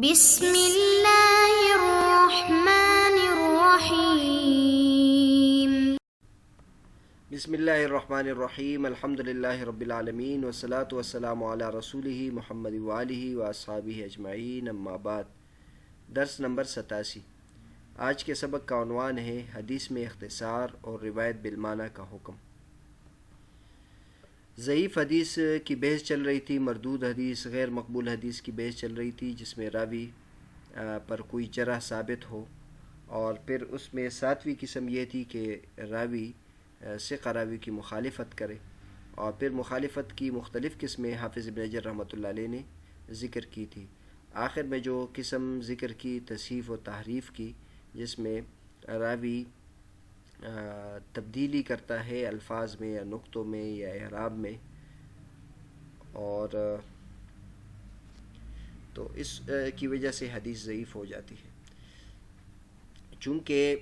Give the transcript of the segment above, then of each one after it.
بسم اللہ الرحمن الرحیم۔ بسم اللہ الرحمن الرحیم، الحمدللہ رب العالمین، والصلاة والسلام علی رسولہ محمد وآلہ واصحابہ اجمعین، اما بعد۔ درس نمبر 87۔ آج کے سبق کا عنوان ہے حدیث میں اختصار اور روایت بالمعنی کا حکم۔ ضعیف حدیث کی بحث چل رہی تھی، مردود حدیث، غیر مقبول حدیث کی بحث چل رہی تھی، جس میں راوی پر کوئی جرح ثابت ہو، اور پھر اس میں ساتویں قسم یہ تھی کہ راوی ثقہ راوی کی مخالفت کرے، اور پھر مخالفت کی مختلف قسمیں حافظ ابن حجر رحمۃ اللہ علیہ نے ذکر کی تھی۔ آخر میں جو قسم ذکر کی تصحیف و تحریف کی، جس میں راوی تبدیلی کرتا ہے الفاظ میں یا نقطوں میں یا اعراب میں، اور تو اس کی وجہ سے حدیث ضعیف ہو جاتی ہے۔ چونکہ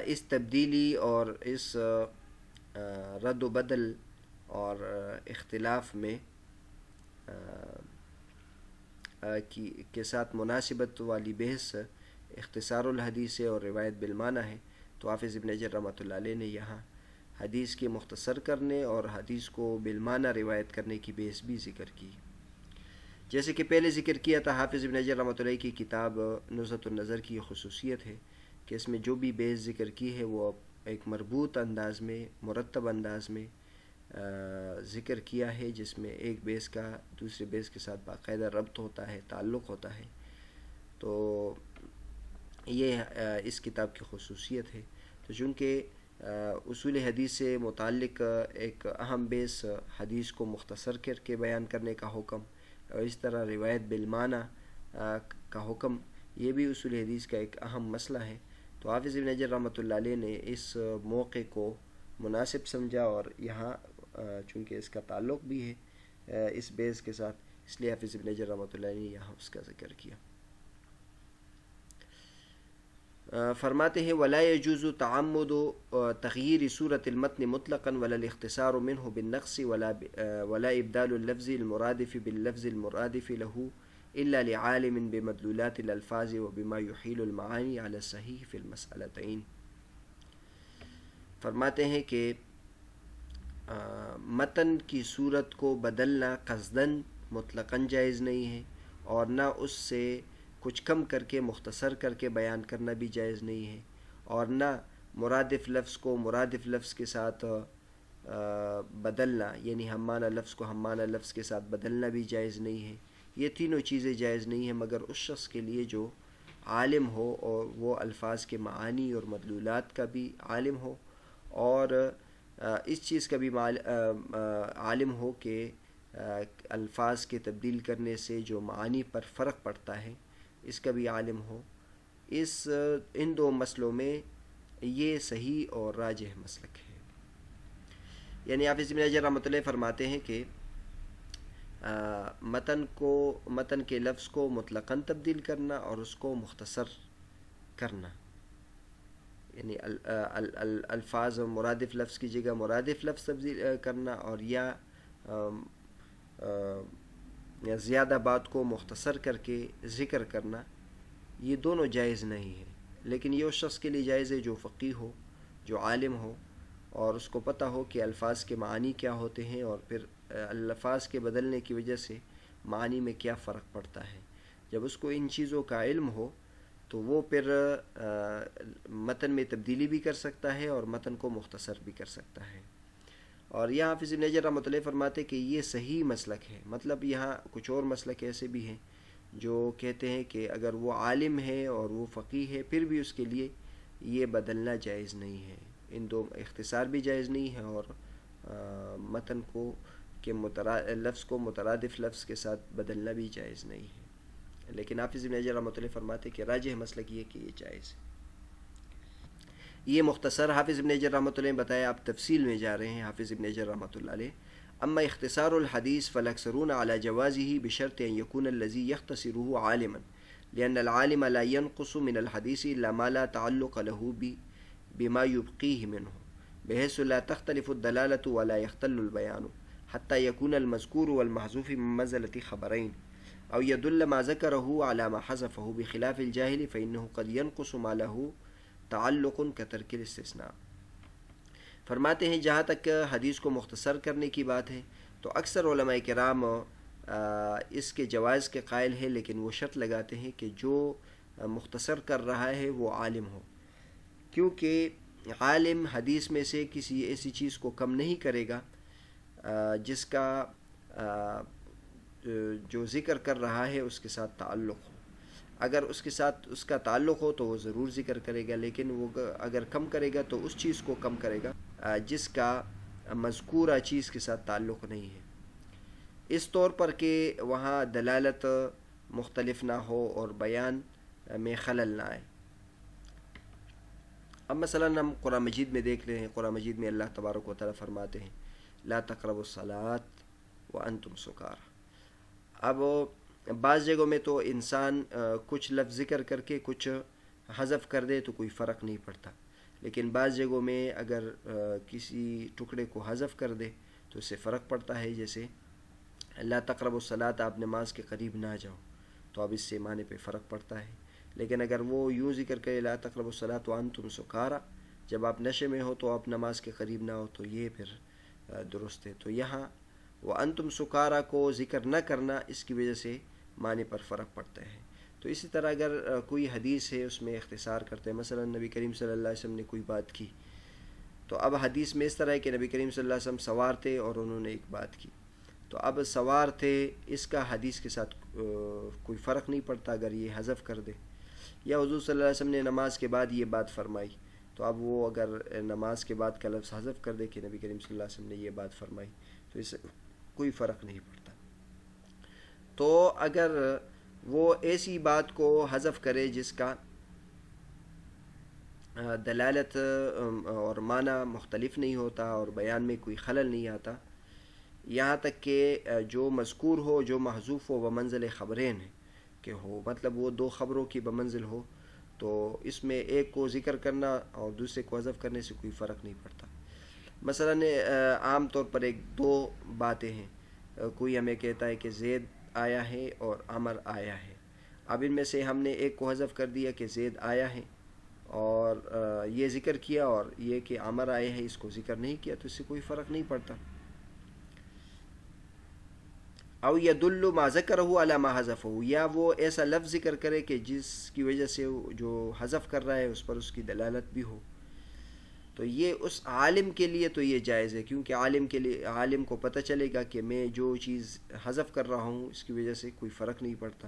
اس تبدیلی اور اس رد و بدل اور اختلاف میں کے ساتھ مناسبت والی بحث اختصار الحدیث اور روایت بالمعنی ہے، تو حافظ ابن حجر رحمۃ اللہ علیہ نے یہاں حدیث کے مختصر کرنے اور حدیث کو بالمعنی روایت کرنے کی بحث بھی ذکر کی۔ جیسے کہ پہلے ذکر کیا تھا، حافظ ابن حجر رحمۃ اللہ کی کتاب نزہۃ النظر کی خصوصیت ہے کہ اس میں جو بھی بحث ذکر کی ہے وہ ایک مربوط انداز میں، مرتب انداز میں ذکر کیا ہے، جس میں ایک بحث کا دوسرے بحث کے ساتھ باقاعدہ ربط ہوتا ہے، تعلق ہوتا ہے۔ تو یہ اس کتاب کی خصوصیت ہے۔ تو چونکہ اصول حدیث سے متعلق ایک اہم بحث حدیث کو مختصر کر کے بیان کرنے کا حکم، اور اس طرح روایت بالمعنی کا حکم، یہ بھی اصول حدیث کا ایک اہم مسئلہ ہے۔ تو حافظ ابن حجر رحمۃ اللہ علیہ نے اس موقع کو مناسب سمجھا، اور یہاں چونکہ اس کا تعلق بھی ہے اس بحث کے ساتھ، اس لیے حافظ ابن حجر رحمۃ اللہ علیہ نے یہاں اس کا ذکر کیا۔ فرماتے ہیں ولا يجوز تعمد تغییر صورت المتن مطلقا ولا الاختصار منه بالنقص ولا ابدال اللفظ المرادف باللفظ المرادف له الا لعالم بمدلولات الالفاظ وبما يحيل المعاني على الصحيح في المسألتين۔ فرماتے ہیں کہ متن کی صورت کو بدلنا قصدن مطلقاً جائز نہیں ہے، اور نہ اس سے کچھ کم کر کے مختصر کر کے بیان کرنا بھی جائز نہیں ہے، اور نہ مرادف لفظ کو مرادف لفظ کے ساتھ بدلنا، یعنی ہمانہ لفظ کو ہمانہ لفظ کے ساتھ بدلنا بھی جائز نہیں ہے۔ یہ تینوں چیزیں جائز نہیں ہیں، مگر اس شخص کے لیے جو عالم ہو، اور وہ الفاظ کے معانی اور مدلولات کا بھی عالم ہو، اور اس چیز کا بھی عالم ہو کہ الفاظ کے تبدیل کرنے سے جو معانی پر فرق پڑتا ہے، اس کا بھی عالم ہو۔ ان دو مسئلوں میں یہ صحیح اور راجح مسلک ہے۔ یعنی حافظ ابن حجر رحمۃ اللہ فرماتے ہیں کہ متن کے لفظ کو مطلقاً تبدیل کرنا اور اس کو مختصر کرنا، یعنی الفاظ مرادف لفظ کی جگہ مرادف لفظ تبدیل کرنا، اور یا زیادہ بات کو مختصر کر کے ذکر کرنا، یہ دونوں جائز نہیں ہے۔ لیکن یہ اس شخص کے لیے جائز ہے جو فقیہ ہو، جو عالم ہو، اور اس کو پتہ ہو کہ الفاظ کے معانی کیا ہوتے ہیں، اور پھر الفاظ کے بدلنے کی وجہ سے معانی میں کیا فرق پڑتا ہے۔ جب اس کو ان چیزوں کا علم ہو تو وہ پھر متن میں تبدیلی بھی کر سکتا ہے اور متن کو مختصر بھی کر سکتا ہے۔ اور یہاں حافظ ابن حجر رحمۃ اللہ فرماتے کہ یہ صحیح مسلک ہے۔ مطلب یہاں کچھ اور مسلک ایسے بھی ہیں جو کہتے ہیں کہ اگر وہ عالم ہے اور وہ فقیہ ہے، پھر بھی اس کے لیے یہ بدلنا جائز نہیں ہے۔ ان دو اختصار بھی جائز نہیں ہے، اور متن کو کہ لفظ کو مترادف لفظ کے ساتھ بدلنا بھی جائز نہیں ہے۔ لیکن حافظ ابن حجر رحمۃ اللہ فرماتے کہ راجح مسلک یہ کہ یہ جائز ہے۔ یہ مختصر حافظ ابن حجر رحمۃ اللہ نے بتایا، آپ تفصیل میں جا رہے ہیں۔ حافظ ابن حجر رحمۃ اللہ علیہ اما اختصار الحدیث فالاکثرون علی جوازه بشرط ان يكون الذي يختصره عالما لأن العالم لا ينقص من الحديث إلا ما لا تعلق له بما يبقيه منه بحيث لا تختلف الدلالة ولا يختل البيان حتى يكون المذكور والمحذوف من منزلة خبرين او يدل ما ذكره على ما حذفه بخلاف الجاهل فإنه قد ينقص ما له تعلق كترك الاستثناء. فرماتے ہیں جہاں تک حدیث کو مختصر کرنے کی بات ہے تو اکثر علماء کرام اس کے جواز کے قائل ہیں، لیکن وہ شرط لگاتے ہیں کہ جو مختصر کر رہا ہے وہ عالم ہو، کیونکہ عالم حدیث میں سے کسی ایسی چیز کو کم نہیں کرے گا جس کا جو ذکر کر رہا ہے اس کے ساتھ تعلق ہو. اگر اس کے ساتھ اس کا تعلق ہو تو وہ ضرور ذکر کرے گا، لیکن وہ اگر کم کرے گا تو اس چیز کو کم کرے گا جس کا مذکورہ چیز کے ساتھ تعلق نہیں ہے، اس طور پر کہ وہاں دلالت مختلف نہ ہو اور بیان میں خلل نہ آئے. اب مثلا ہم قرآن مجید میں دیکھ رہے ہیں، قرآن مجید میں اللہ تبارک و تعالیٰ فرماتے ہیں لا تقربوا الصلاۃ وانتم سکارى. اب بعض جگہوں میں تو انسان کچھ لفظ ذکر کر کے کچھ حذف کر دے تو کوئی فرق نہیں پڑتا، لیکن بعض جگہوں میں اگر کسی ٹکڑے کو حذف کر دے تو اس سے فرق پڑتا ہے. جیسے لا تقربوا الصلاۃ، آپ نماز کے قریب نہ جاؤ، تو اب اس سے معنی پہ فرق پڑتا ہے. لیکن اگر وہ یوں ذکر کرے لا تقربوا الصلاۃ وانتم سکارى، جب آپ نشے میں ہو تو آپ نماز کے قریب نہ ہو، تو یہ پھر درست ہے. تو یہاں وانتم سکارى کو ذکر نہ کرنا اس کی وجہ سے معنی پر فرق پڑتا ہے. تو اسی طرح اگر کوئی حدیث ہے اس میں اختصار کرتے ہیں، مثلا نبی کریم صلی اللہ علیہ وسلم نے کوئی بات کی، تو اب حدیث میں اس طرح ہے کہ نبی کریم صلی اللہ علیہ وسلم سوار تھے اور انہوں نے ایک بات کی، تو اب سوار تھے اس کا حدیث کے ساتھ کوئی فرق نہیں پڑتا اگر یہ حذف کر دے. یا حضور صلی اللہ علیہ وسلم نے نماز کے بعد یہ بات فرمائی، تو اب وہ اگر نماز کے بعد کا لفظ حذف کر دے کہ نبی کریم صلی اللہ علیہ وسلم نے یہ بات فرمائی، تو اس سے کوئی فرق نہیں پڑتا. تو اگر وہ ایسی بات کو حذف کرے جس کا دلالت اور معنی مختلف نہیں ہوتا اور بیان میں کوئی خلل نہیں آتا، یہاں تک کہ جو مذکور ہو، جو محذوف ہو بمنزل خبرین ہے کہ ہو، مطلب وہ دو خبروں کی بمنزل ہو، تو اس میں ایک کو ذکر کرنا اور دوسرے کو حذف کرنے سے کوئی فرق نہیں پڑتا. مثلا عام طور پر ایک دو باتیں ہیں، کوئی ہمیں کہتا ہے کہ زید آیا ہے اور عمر آیا ہے. اب ان میں سے ہم نے ایک کو حذف کر دیا کہ زید آیا ہے، اور یہ ذکر کیا، اور یہ کہ عمر آئے ہیں اس کو ذکر نہیں کیا، تو اس سے کوئی فرق نہیں پڑتا. او یدل ما ذکرہ علی ما حذفہ، یا وہ ایسا لفظ ذکر کرے کہ جس کی وجہ سے جو حذف کر رہا ہے اس پر اس کی دلالت بھی ہو. تو یہ اس عالم کے لیے تو یہ جائز ہے، کیونکہ عالم کو پتہ چلے گا کہ میں جو چیز حذف کر رہا ہوں اس کی وجہ سے کوئی فرق نہیں پڑتا.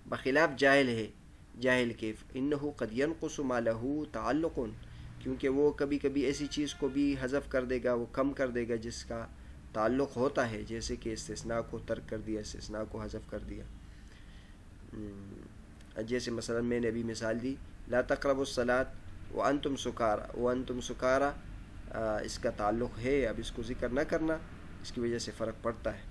بخلاف جاہل کے انہ قد ينقص ما له تعلق، کیونکہ وہ کبھی کبھی ایسی چیز کو بھی حذف کر دے گا، وہ کم کر دے گا جس کا تعلق ہوتا ہے، جیسے کہ استثناء کو ترک کر دیا، استثناء کو حذف کر دیا. جیسے مثلا میں نے ابھی مثال دی لا تقربوا الصلاۃ وانتم سکارى، اس کا تعلق ہے، اب اس کو ذکر نہ کرنا اس کی وجہ سے فرق پڑتا ہے.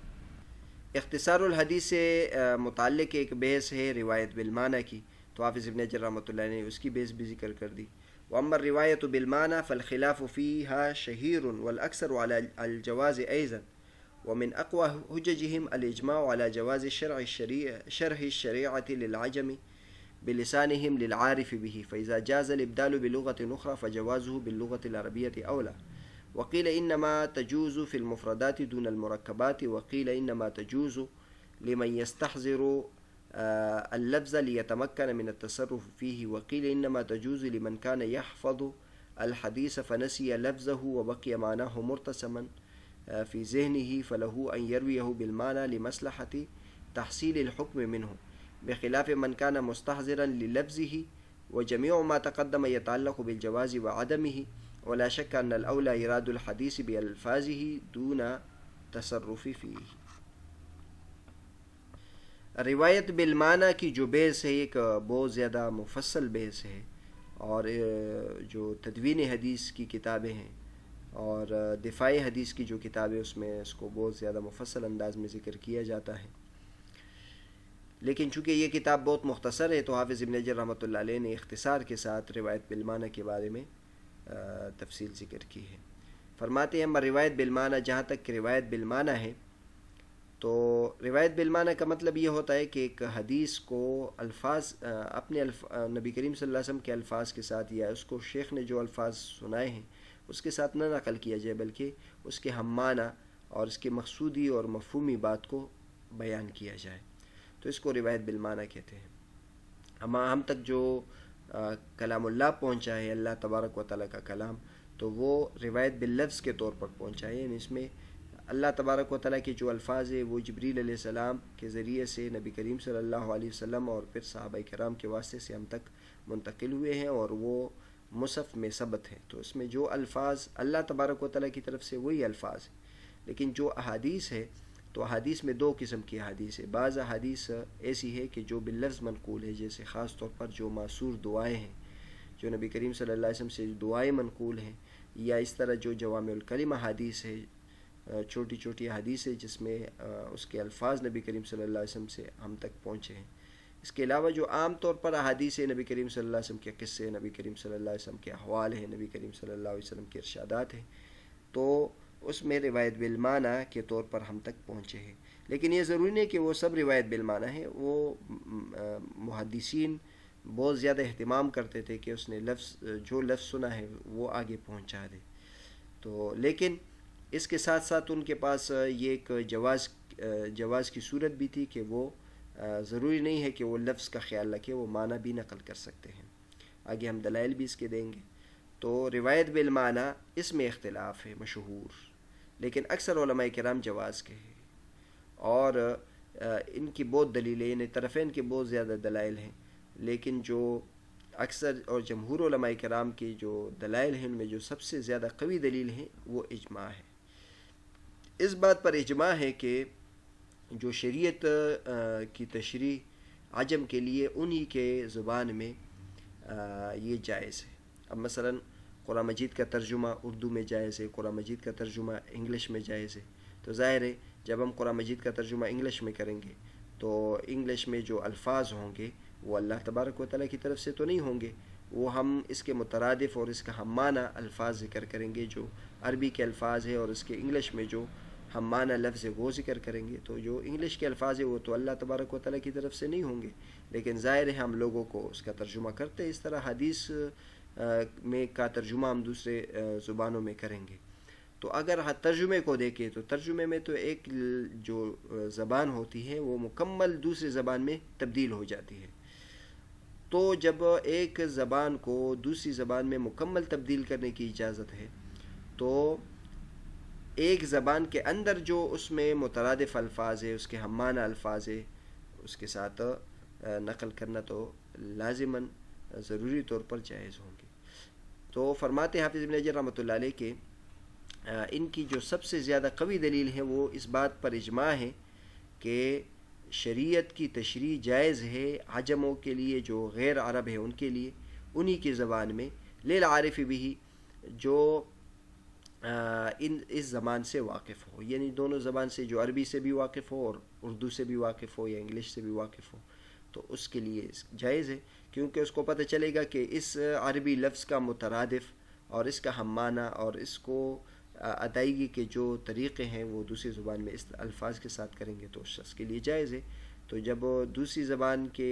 اختصار الحدیث سے متعلق ایک بحث ہے روایت بالمعنی کی، تو حافظ ابن حجر رحمۃ اللہ نے اس کی بحث بھی ذکر کر دی. واما الروایت بالمعنی فالخلاف فیہا شہیر والاکثر علی الجواز ایضا، ومن اقوى حججهم الاجماع على جواز شرح الشریعة للعجم بلسانهم للعارف به، فإذا جاز الإبدال بلغة أخرى فجوازه باللغة العربية أولى. وقيل إنما تجوز في المفردات دون المركبات، وقيل إنما تجوز لمن يستحضر اللفظ ليتمكن من التصرف فيه، وقيل إنما تجوز لمن كان يحفظ الحديث فنسي لفظه وبقي معناه مرتسما في ذهنه فله أن يرويه بالمعنى لمصلحة تحصيل الحكم منه، بخلاف من كان مستحضرا للفظه. وجميع ما تقدم يتعلق بالجواز وعدمه، ولا شك أن الأولى إيراد الحديث بألفاظه دون تصرف فيه. روایت بالمعنی کی جو بحث ہے ایک بہت زیادہ مفصل بحث ہے، اور جو تدوین حدیث کی کتابیں ہیں اور دفاع حدیث کی جو کتابیں اس میں اس کو بہت زیادہ مفصل انداز میں ذکر کیا جاتا ہے. لیکن چونکہ یہ کتاب بہت مختصر ہے تو حافظ ابن حجر رحمۃ اللہ علیہ نے اختصار کے ساتھ روایت بالمعنی کے بارے میں تفصیل ذکر کی ہے. فرماتے ہیں روایت بالمعنی، جہاں تک کہ روایت بالمعنی ہے تو روایت بالمعنی کا مطلب یہ ہوتا ہے کہ ایک حدیث کو الفاظ نبی کریم صلی اللہ علیہ وسلم کے الفاظ کے ساتھ، یا اس کو شیخ نے جو الفاظ سنائے ہیں اس کے ساتھ نہ نقل کیا جائے، بلکہ اس کے ہم معنی اور اس کے مقصودی اور مفہومی بات کو بیان کیا جائے، تو اس کو روایت بالمعنی کہتے ہیں۔ ہم تک جو کلام اللہ پہنچا ہے، اللہ تبارک و تعالیٰ کا کلام، تو وہ روایت باللفظ کے طور پر پہنچا ہے، یعنی اس میں اللہ تبارک و تعالیٰ کے جو الفاظ ہیں وہ جبریل علیہ السلام کے ذریعے سے نبی کریم صلی اللہ علیہ وسلم اور پھر صحابہ کرام کے واسطے سے ہم تک منتقل ہوئے ہیں، اور وہ مصحف میں ثبت ہیں۔ تو اس میں جو الفاظ اللہ تبارک و تعالیٰ کی طرف سے وہی الفاظ ہیں، لیکن جو احادیث ہے تو احادیث میں دو قسم کی احادیث ہے۔ بعض احادیث ایسی ہے کہ جو باللفظ منقول ہے، جیسے خاص طور پر جو معصور دعائیں ہیں، جو نبی کریم صلی اللہ علیہ وسلم سے دعائیں منقول ہیں، یا اس طرح جو جوامع الکلم احادیث ہے، چھوٹی چھوٹی احادیث ہے جس میں اس کے الفاظ نبی کریم صلی اللہ علیہ وسلم سے ہم تک پہنچے ہیں۔ اس کے علاوہ جو عام طور پر احادیث ہے، نبی کریم صلی اللہ علیہ وسلم کے قصے، نبی کریم صلی اللہ علیہ وسلم کے احوال ہیں، نبی کریم صلی اللہ علیہ وسلم کے ارشادات ہیں، تو اس میں روایت بالمعنی کے طور پر ہم تک پہنچے ہیں۔ لیکن یہ ضروری نہیں کہ وہ سب روایت بالمعنی ہیں، وہ محدثین بہت زیادہ اہتمام کرتے تھے کہ اس نے جو لفظ سنا ہے وہ آگے پہنچا دے۔ تو لیکن اس کے ساتھ ساتھ ان کے پاس یہ ایک جواز کی صورت بھی تھی کہ وہ ضروری نہیں ہے کہ وہ لفظ کا خیال رکھے، وہ معنی بھی نقل کر سکتے ہیں۔ آگے ہم دلائل بھی اس کے دیں گے۔ تو روایت بالمعنی اس میں اختلاف ہے مشہور، لیکن اکثر علماء کرام جواز کے ہیں، اور ان کی بہت دلیلیں، یعنی طرفین کے بہت زیادہ دلائل ہیں، لیکن جو اکثر اور جمہور علماء کرام کی جو دلائل ہیں ان میں جو سب سے زیادہ قوی دلیل ہیں وہ اجماع ہے۔ اس بات پر اجماع ہے کہ جو شریعت کی تشریح عجم کے لیے انہی کے زبان میں یہ جائز ہے۔ اب مثلا قرآن مجید کا ترجمہ اردو میں جائز ہے، قرآن مجید کا ترجمہ انگلش میں جائز ہے، تو ظاہر ہے جب ہم قرآن مجید کا ترجمہ انگلش میں کریں گے تو انگلش میں جو الفاظ ہوں گے وہ اللہ تبارک و تعالیٰ کی طرف سے تو نہیں ہوں گے، وہ ہم اس کے مترادف اور اس کا ہم معنی الفاظ ذکر کریں گے جو عربی کے الفاظ ہے، اور اس کے انگلش میں جو ہم معنی لفظ ہے وہ ذکر کریں گے۔ تو جو انگلش کے الفاظ ہے وہ تو اللہ تبارک و تعالیٰ کی طرف سے نہیں ہوں گے، لیکن ظاہر ہے ہم لوگوں کو اس کا ترجمہ کرتے ہیں، اس طرح حدیث میں کا ترجمہ ہم دوسرے زبانوں میں کریں گے۔ تو اگر ترجمے کو دیکھیں تو ترجمے میں تو ایک جو زبان ہوتی ہے وہ مکمل دوسری زبان میں تبدیل ہو جاتی ہے، تو جب ایک زبان کو دوسری زبان میں مکمل تبدیل کرنے کی اجازت ہے تو ایک زبان کے اندر جو اس میں مترادف الفاظ ہے، اس کے ہم معنی الفاظ ہے، اس کے ساتھ نقل کرنا تو لازماً ضروری طور پر جائز ہوں گے۔ تو فرماتے حافظ ابن حجر رحمۃ اللہ علیہ کہ ان کی جو سب سے زیادہ قوی دلیل ہے وہ اس بات پر اجماع ہے کہ شریعت کی تشریح جائز ہے عجموں کے لیے، جو غیر عرب ہے ان کے لیے، انہی کی زبان میں، للعارف بھی، جو اس زبان سے واقف ہو، یعنی دونوں زبان سے، جو عربی سے بھی واقف ہو اور اردو سے بھی واقف ہو یا انگلش سے بھی واقف ہو، تو اس کے لیے جائز ہے، کیونکہ اس کو پتہ چلے گا کہ اس عربی لفظ کا مترادف اور اس کا ہم معنی اور اس کو ادائیگی کے جو طریقے ہیں وہ دوسری زبان میں اس الفاظ کے ساتھ کریں گے تو اس شخص کے لیے جائز ہے۔ تو جب دوسری زبان کے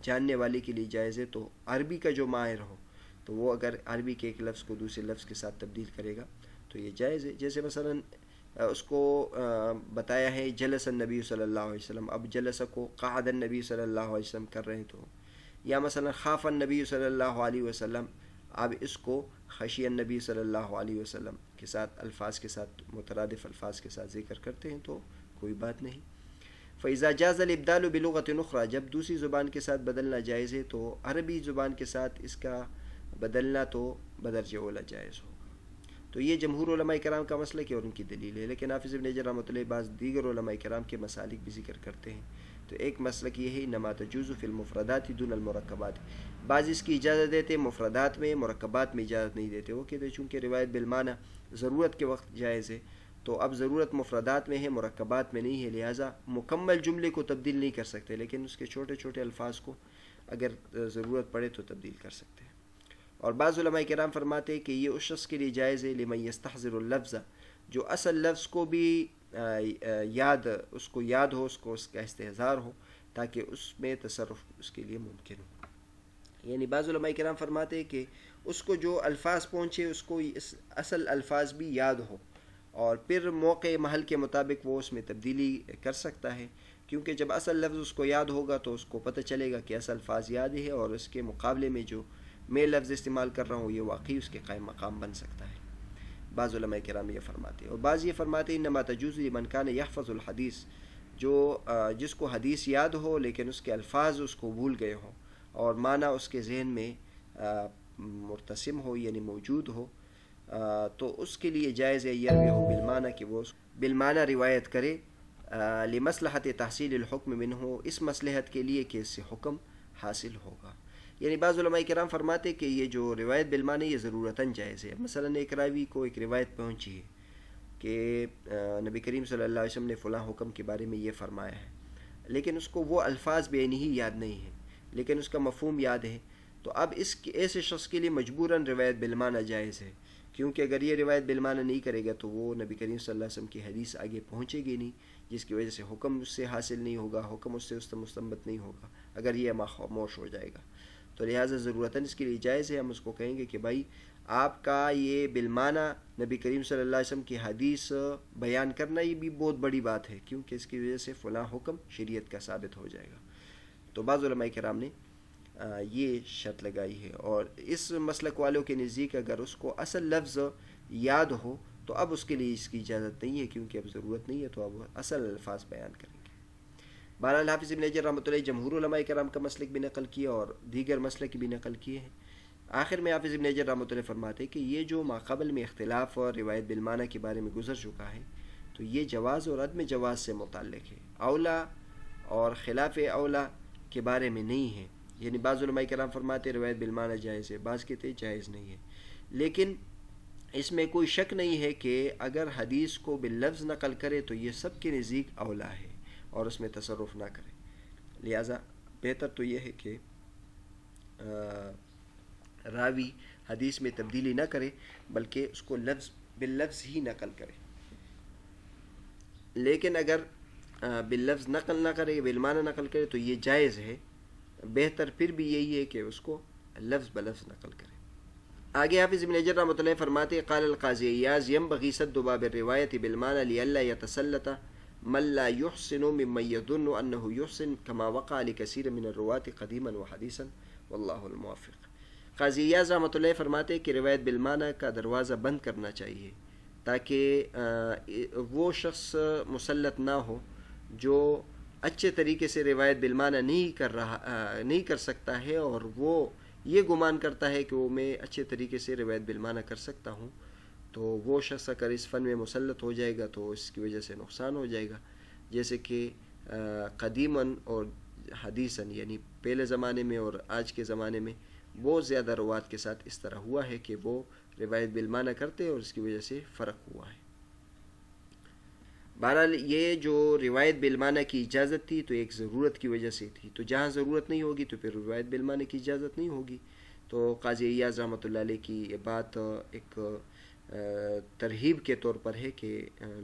جاننے والے کے لیے جائز ہے تو عربی کا جو ماہر ہو تو وہ اگر عربی کے ایک لفظ کو دوسرے لفظ کے ساتھ تبدیل کرے گا تو یہ جائز ہے۔ جیسے مثلا اس کو بتایا ہے جلس النبی صلی اللہ علیہ وسلم، اب جلس کو قعد النبی صلی اللہ علیہ وسلم کر رہے ہیں، تو یا مثلا خاف النبی صلی اللہ علیہ وسلم، اب اس کو خشی النبی صلی اللہ علیہ وسلم کے ساتھ الفاظ کے ساتھ مترادف الفاظ کے ساتھ ذکر کرتے ہیں تو کوئی بات نہیں۔ فَإِذَا جَازَ الْإِبْدَالُ بِلُغَةٍ أُخْرَى، جب دوسری زبان کے ساتھ بدلنا جائز ہے تو عربی زبان کے ساتھ اس کا بدلنا تو بدرجہ اولا جائز ہوگا۔ تو یہ جمہور علماء کرام کا مسلک ہے اور ان کی دلیل ہے، لیکن حافظ ابن حجر رحمۃ اللہ بعض دیگر علماء کرام کے مسالک بھی ذکر کرتے ہیں۔ تو ایک مسلک یہ ہے انما تجوز فی المفردات دون المرکبات، بعض اس کی اجازت دیتے مرکبات میں، مرکبات میں اجازت نہیں دیتے، وہ کہتے ہیں چونکہ روایت بالمعنی ضرورت کے وقت جائز ہے، تو اب ضرورت مفردات میں ہے مرکبات میں نہیں ہے، لہٰذا مکمل جملے کو تبدیل نہیں کر سکتے، لیکن اس کے چھوٹے چھوٹے الفاظ کو اگر ضرورت پڑے تو تبدیل کر سکتے ہیں۔ اور بعض علماء کرام فرماتے ہیں کہ یہ اس شخص کے لیے جائز ہے لمن یستحضر اللفظ، جو اصل لفظ کو بھی اس کو یاد ہو، اس کو اس کا استحضار ہو، تاکہ اس میں تصرف اس کے لیے ممکن ہو۔ یعنی بعض علماء کرام فرماتے ہیں کہ اس کو جو الفاظ پہنچے اس کو اصل الفاظ بھی یاد ہو، اور پھر موقع محل کے مطابق وہ اس میں تبدیلی کر سکتا ہے، کیونکہ جب اصل لفظ اس کو یاد ہوگا تو اس کو پتہ چلے گا کہ اصل الفاظ یاد ہے، اور اس کے مقابلے میں جو میں لفظ استعمال کر رہا ہوں یہ واقعی اس کے قائم مقام بن سکتا ہے۔ بعض علماء کرام یہ فرماتے ہیں، اور بعض یہ فرماتے ہیں انما تجوز لمن کان یحفظ الحدیث، جس کو حدیث یاد ہو لیکن اس کے الفاظ اس کو بھول گئے ہوں اور معنی اس کے ذہن میں مرتسم ہو یعنی موجود ہو، تو اس کے لیے جائز ہے یروی ہو بالمعنی کہ وہ بالمعنی روایت کرے، لمصلحت تحصیل الحکم منہ، اس مصلحت کے لیے کہ اس سے حکم حاصل ہوگا۔ یعنی بعض علماء کرام فرماتے کہ یہ جو روایت بالمعنی یہ ضرورتاً جائز ہے۔ مثلا ایک راوی کو ایک روایت پہنچی ہے کہ نبی کریم صلی اللہ علیہ وسلم نے فلاں حکم کے بارے میں یہ فرمایا ہے، لیکن اس کو وہ الفاظ بعینی ہی یاد نہیں ہیں، لیکن اس کا مفہوم یاد ہے، تو اب ایسے شخص کے لیے مجبوراً روایت بالمعنی جائز ہے، کیونکہ اگر یہ روایت بالمعنی نہیں کرے گا تو وہ نبی کریم صلی اللہ علیہ وسلم کی حدیث آگے پہنچے گی نہیں، جس کی وجہ سے حکم اس سے حاصل نہیں ہوگا، حکم اس سے مستنبط نہیں ہوگا اگر یہ خاموش ہو جائے گا۔ تو لہٰذا ضرورتاً اس کے لیے جائز ہے، ہم اس کو کہیں گے کہ بھائی آپ کا یہ بالمعنی نبی کریم صلی اللہ علیہ وسلم کی حدیث بیان کرنا یہ بھی بہت بڑی بات ہے، کیونکہ اس کی وجہ سے فلاں حکم شریعت کا ثابت ہو جائے گا۔ تو بعض علماء کرام نے یہ شرط لگائی ہے، اور اس مسلک والوں کے نزدیک اگر اس کو اصل لفظ یاد ہو تو اب اس کے لیے اس کی اجازت نہیں ہے، کیونکہ اب ضرورت نہیں ہے، تو اب اصل الفاظ بیان کریں گے۔ بہرحال حافظ ابن حجر رحمۃ اللہ جمہور علماء کرام کا مسلک بھی نقل کیا اور دیگر مسلک بھی نقل کیے ہیں۔ آخر میں حافظ ابن حجر رحمۃ اللہ فرماتے کہ یہ جو ماقبل میں اختلاف اور روایت بالمعنی کے بارے میں گزر چکا ہے، تو یہ جواز اور عدم جواز سے متعلق ہے، اولا اور خلاف اولا کے بارے میں نہیں ہے۔ یعنی بعض علماء کرام فرماتے روایت بالمعنی جائز ہے، بعض کہتے جائز نہیں ہے، لیکن اس میں کوئی شک نہیں ہے کہ اگر حدیث کو باللفظ نقل کرے تو یہ سب کے نزدیک اولا ہے اور اس میں تصرف نہ کرے، لہذا بہتر تو یہ ہے کہ راوی حدیث میں تبدیلی نہ کرے بلکہ اس کو لفظ باللفظ ہی نقل کرے۔ لیکن اگر باللفظ نقل نہ کرے، بالمعنی نقل کرے تو یہ جائز ہے، بہتر پھر بھی یہی ہے کہ اس کو لفظ بلفظ نقل کرے۔ آگے حافظ ابن حجر رحمۃ اللہ فرماتے قال القاضی عیاض ينبغي سد باب الروایت بالمعنى لئلا يتسلط من لا يحسن ممن يظن انه يحسن كما وقع لكثير من الرواة قديما وحديثا والله الموفق۔ قاضی عیاض رحمۃ اللہ فرماتے کہ روایت بالمعنی کا دروازہ بند کرنا چاہیے تاکہ وہ شخص مسلط نہ ہو جو اچھے طریقے سے روایت بالمعنی نہیں کر سکتا ہے، اور وہ یہ گمان کرتا ہے کہ وہ میں اچھے طریقے سے روایت بالمعنی کر سکتا ہوں، تو وہ شخص اگر اس فن میں مسلط ہو جائے گا تو اس کی وجہ سے نقصان ہو جائے گا، جیسے کہ قدیماً اور حدیثاً یعنی پہلے زمانے میں اور آج کے زمانے میں بہت زیادہ روات کے ساتھ اس طرح ہوا ہے کہ وہ روایت بالمعنی کرتے اور اس کی وجہ سے فرق ہوا ہے۔ بہرحال یہ جو روایت بالمعنی کی اجازت تھی تو ایک ضرورت کی وجہ سے تھی، تو جہاں ضرورت نہیں ہوگی تو پھر روایت بالمعنی کی اجازت نہیں ہوگی۔ تو قاضی عیاض رحمۃ اللہ علیہ کی یہ بات ایک ترغیب کے طور پر ہے کہ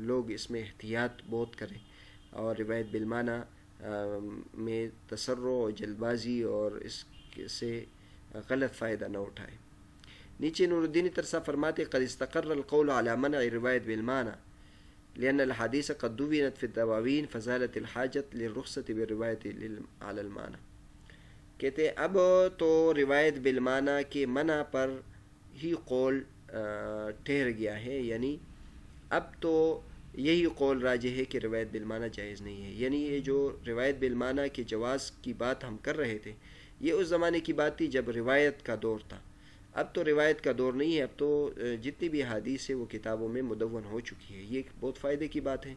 لوگ اس میں احتیاط بہت کریں اور روایت بالمعنی میں تسرع اور جلد بازی اور اس سے غلط فائدہ نہ اٹھائے۔ نیچے نور الدین ترسا فرماتے قد استقر القول على منع روایت بالمعنی لأن الحدیث قد دونت فی الدواوین فزالت الحاجت للرخصة بالروایت على المعنی۔ کہتے اب تو روایت بالمعنی کے منع پر ہی قول ٹھہر گیا ہے، یعنی اب تو یہی قول راجح ہے کہ روایت بالمعنی جائز نہیں ہے۔ یعنی یہ جو روایت بالمعنی کے جواز کی بات ہم کر رہے تھے یہ اس زمانے کی بات تھی جب روایت کا دور تھا، اب تو روایت کا دور نہیں ہے، اب تو جتنی بھی حدیث ہے وہ کتابوں میں مدون ہو چکی ہے۔ یہ ایک بہت فائدے کی بات ہے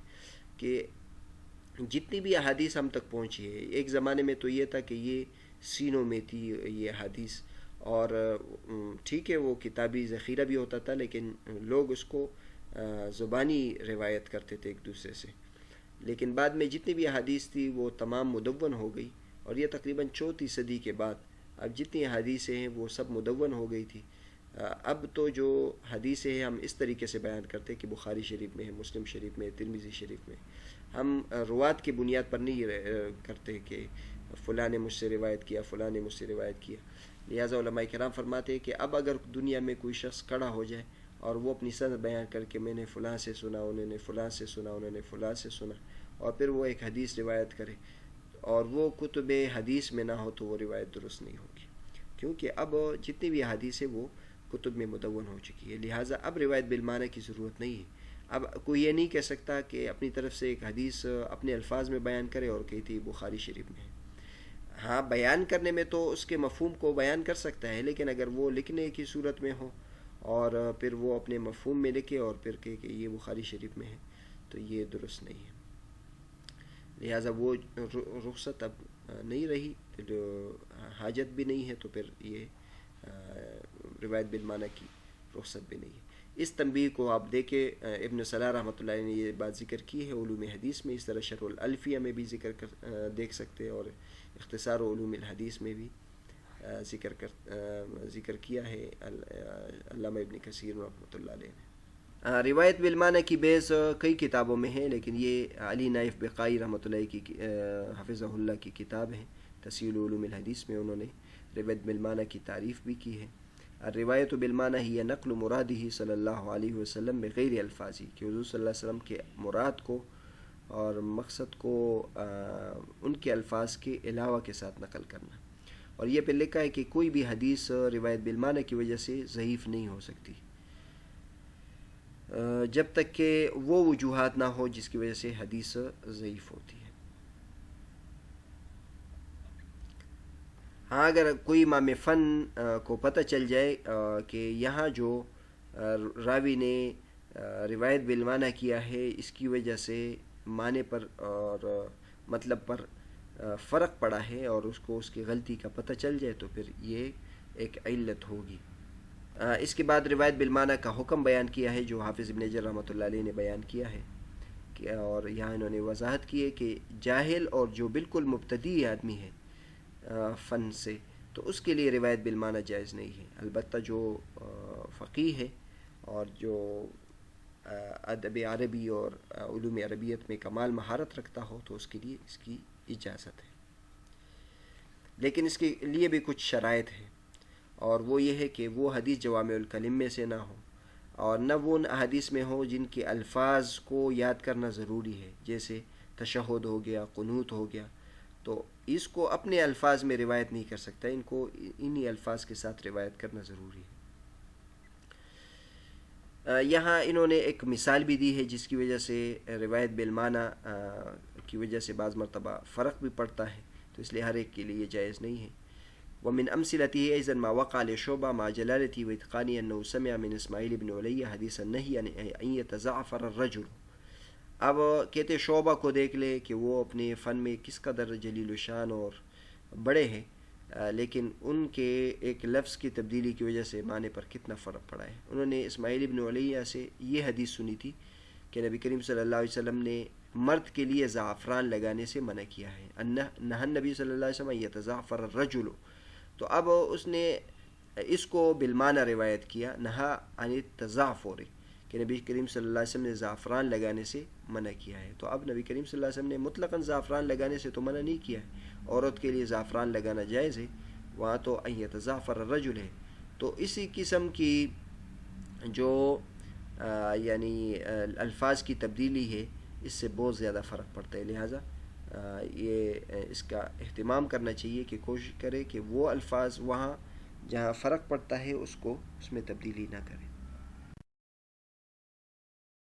کہ جتنی بھی احادیث ہم تک پہنچی ہے، ایک زمانے میں تو یہ تھا کہ یہ سینوں میں تھی یہ حدیث، اور ٹھیک ہے وہ کتابی ذخیرہ بھی ہوتا تھا لیکن لوگ اس کو زبانی روایت کرتے تھے ایک دوسرے سے، لیکن بعد میں جتنی بھی احادیث تھی وہ تمام مدون ہو گئی، اور یہ تقریباً 4 صدی کے بعد اب جتنی احادیثیں ہیں وہ سب مدون ہو گئی تھی، اب تو جو حدیثیں ہیں ہم اس طریقے سے بیان کرتے ہیں کہ بخاری شریف میں ہے، مسلم شریف میں، ترمذی شریف میں، ہم روات کی بنیاد پر نہیں کرتے کہ فلاں نے مجھ سے روایت کیا، فلاں نے مجھ سے روایت کیا. لہٰذا علماء کرام فرماتے ہیں کہ اب اگر دنیا میں کوئی شخص کھڑا ہو جائے اور وہ اپنی سند بیان کر کے میں نے فلاں سے سنا، انہوں نے فلاں سے سنا، انہوں نے فلاں سے سنا، اور پھر وہ ایک حدیث روایت کرے اور وہ کتب حدیث میں نہ ہو تو وہ روایت درست نہیں ہوگی، کیونکہ اب جتنی بھی حدیث ہے وہ کتب میں مدون ہو چکی ہے. لہٰذا اب روایت بالمعنی کی ضرورت نہیں ہے. اب کوئی یہ نہیں کہہ سکتا کہ اپنی طرف سے ایک حدیث اپنے الفاظ میں بیان کرے اور کہتی بخاری شریف میں ہے. ہاں بیان کرنے میں تو اس کے مفہوم کو بیان کر سکتا ہے، لیکن اگر وہ لکھنے کی صورت میں ہو اور پھر وہ اپنے مفہوم میں لکھے اور پھر کہ یہ بخاری شریف میں ہے تو یہ درست نہیں ہے. لہٰذا وہ رخصت اب نہیں رہی، حاجت بھی نہیں ہے، تو پھر یہ روایت بالمعنی کی رخصت بھی نہیں ہے. اس تنبیہ کو آپ دیکھیں، ابن صلاح رحمۃ اللہ علیہ نے یہ بات ذکر کی ہے علوم حدیث میں، اس طرح شرح الالفیہ میں بھی ذکر دیکھ سکتے ہیں، اور اختصار علوم الحدیث میں بھی ذکر کیا ہے علامہ ابن کثیر رحمۃ اللہ علیہ نے. روایت بالمعنی کی بیس کئی کتابوں میں ہے، لیکن یہ علی نائف بقائی رحمۃ اللہ کی حفظہ اللہ کی کتاب ہے تسہیل علوم الحدیث میں انہوں نے روایت بالمعنی کی تعریف بھی کی ہے. الروایت بالمعنی ہی نقل مرادہ صلی اللہ علیہ وسلم بغیر الفاظی، کہ حضور صلی اللہ علیہ وسلم کے مراد کو اور مقصد کو ان کے الفاظ کے علاوہ کے ساتھ نقل کرنا. اور یہ پہ لکھا ہے کہ کوئی بھی حدیث روایت بالمعنی کی وجہ سے ضعیف نہیں ہو سکتی جب تک کہ وہ وجوہات نہ ہو جس کی وجہ سے حدیث ضعیف ہوتی ہے. ہاں اگر کوئی امام فن کو پتہ چل جائے کہ یہاں جو راوی نے روایت بالمعنی کیا ہے اس کی وجہ سے معنی پر اور مطلب پر فرق پڑا ہے اور اس کو اس کی غلطی کا پتہ چل جائے تو پھر یہ ایک علت ہوگی. اس کے بعد روایت بالمعنی کا حکم بیان کیا ہے جو حافظ ابن حجر رحمۃ اللہ علیہ نے بیان کیا ہے، اور یہاں انہوں نے وضاحت کی ہے کہ جاہل اور جو بالکل مبتدی آدمی ہے فن سے تو اس کے لیے روایت بالمعنی جائز نہیں ہے. البتہ جو فقیہ ہے اور جو ادب عربی اور علوم عربیت میں کمال مہارت رکھتا ہو تو اس کے لیے اس کی اجازت ہے، لیکن اس کے لیے بھی کچھ شرائط ہیں، اور وہ یہ ہے کہ وہ حدیث جوامع الکلم میں سے نہ ہو اور نہ وہ حدیث میں ہو جن کے الفاظ کو یاد کرنا ضروری ہے، جیسے تشہد ہو گیا، قنوت ہو گیا، تو اس کو اپنے الفاظ میں روایت نہیں کر سکتا، ان کو انہی الفاظ کے ساتھ روایت کرنا ضروری ہے. یہاں انہوں نے ایک مثال بھی دی ہے جس کی وجہ سے روایت بالمعنی کی وجہ سے بعض مرتبہ فرق بھی پڑتا ہے، تو اس لیے ہر ایک کے لیے جائز نہیں ہے. ومن أمثلته أيضا ما وقع لشعبة مع جلالته وإتقانه أنه سمع من إسماعيل بن علي حديث النهي أن يتزعفر الرجل. اب کہتے شعبہ کو دیکھ لے کہ وہ اپنے فن میں کس قدر جلیل و شان اور بڑے ہیں، لیکن ان کے ایک لفظ کی تبدیلی کی وجہ سے معنی پر کتنا فرق پڑا ہے. انہوں نے اسماعیل ابن علیہ سے یہ حدیث سنی تھی کہ نبی کریم صلی اللہ علیہ وسلم نے مرد کے لیے زعفران لگانے سے منع کیا ہے. نہى النبی صلی اللہ علیہ وسلم يتزعفر الرجل، تو اب اس نے اس کو بالمعنی روایت کیا نہا عن التزعفر، کہ نبی کریم صلی اللہ علیہ وسلم نے زعفران لگانے سے منع کیا ہے. تو اب نبی کریم صلی اللہ علیہ وسلم نے مطلقاً زعفران لگانے سے تو منع نہیں کیا ہے، عورت کے لیے زعفران لگانا جائز ہے، وہاں تو ان یتزعفر الرجل ہے. تو اسی قسم کی جو یعنی الفاظ کی تبدیلی ہے اس سے بہت زیادہ فرق پڑتا ہے. لہٰذا یہ اس کا اہتمام کرنا چاہیے کہ کوشش کرے کہ وہ الفاظ وہاں جہاں فرق پڑتا ہے اس کو اس میں تبدیلی نہ کرے.